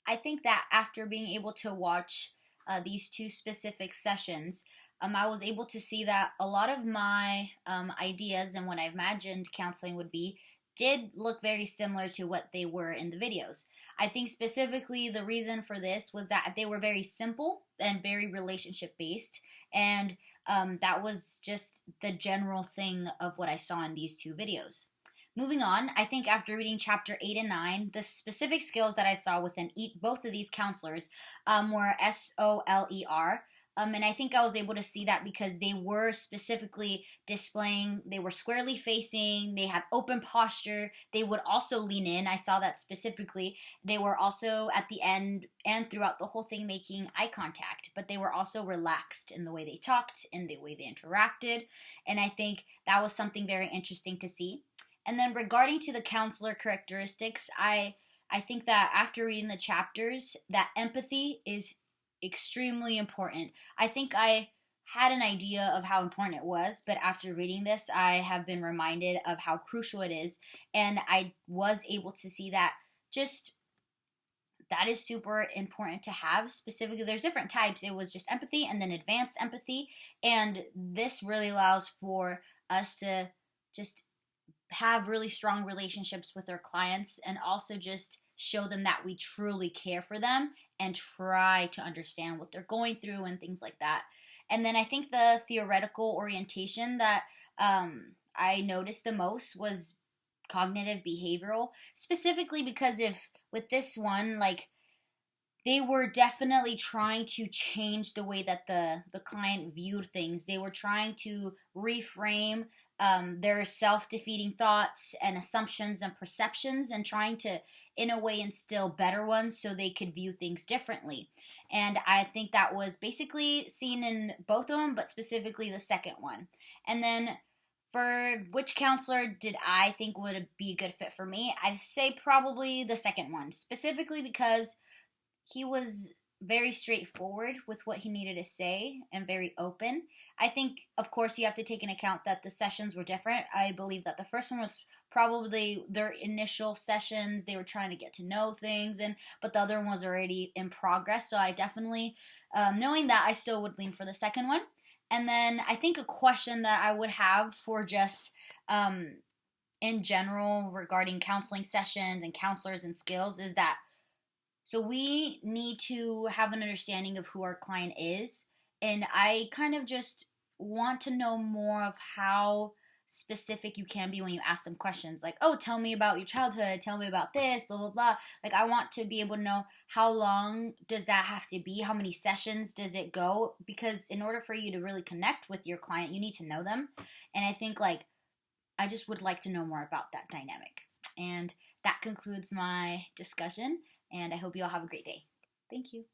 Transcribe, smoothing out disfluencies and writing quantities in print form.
I think that after being able to watch these two specific sessions, I was able to see that a lot of my ideas and what I imagined counseling would be did look very similar to what they were in the videos. I think specifically the reason for this was that they were very simple and very relationship based, and that was just the general thing of what I saw in these two videos. Moving on, I think after reading chapter 8 and 9, the specific skills that I saw within both of these counselors were SOLER. And I think I was able to see that because they were specifically displaying, they were squarely facing, they had open posture, they would also lean in. I saw that specifically. They were also at the end and throughout the whole thing making eye contact, but they were also relaxed in the way they talked, in the way they interacted. And I think that was something very interesting to see. And then regarding to the counselor characteristics, I think that after reading the chapters, that empathy is extremely important. I think I had an idea of how important it was, but after reading this, I have been reminded of how crucial it is, and I was able to see that just that is super important to have. Specifically, there's different types. It was just empathy and then advanced empathy, and this really allows for us to just have really strong relationships with our clients and also just show them that we truly care for them and try to understand what they're going through and things like that. And then I think the theoretical orientation that I noticed the most was cognitive behavioral, specifically because if with this one, like, they were definitely trying to change the way that the client viewed things. They were trying to reframe their self-defeating thoughts and assumptions and perceptions and trying to, in a way, instill better ones so they could view things differently. And I think that was basically seen in both of them, but specifically the second one. And then for which counselor did I think would be a good fit for me, I'd say probably the second one, specifically because he was very straightforward with what he needed to say and very open. I think, of course, you have to take into account that the sessions were different. I believe that the first one was probably their initial sessions. They were trying to get to know things, but the other one was already in progress. So I definitely, knowing that, I still would lean for the second one. And then I think a question that I would have for just in general regarding counseling sessions and counselors and skills is that so we need to have an understanding of who our client is. And I kind of just want to know more of how specific you can be when you ask them questions. Like, oh, tell me about your childhood. Tell me about this, blah, blah, blah. Like, I want to be able to know how long does that have to be? How many sessions does it go? Because in order for you to really connect with your client, you need to know them. And I think, like, I just would like to know more about that dynamic. And that concludes my discussion. And I hope you all have a great day. Thank you.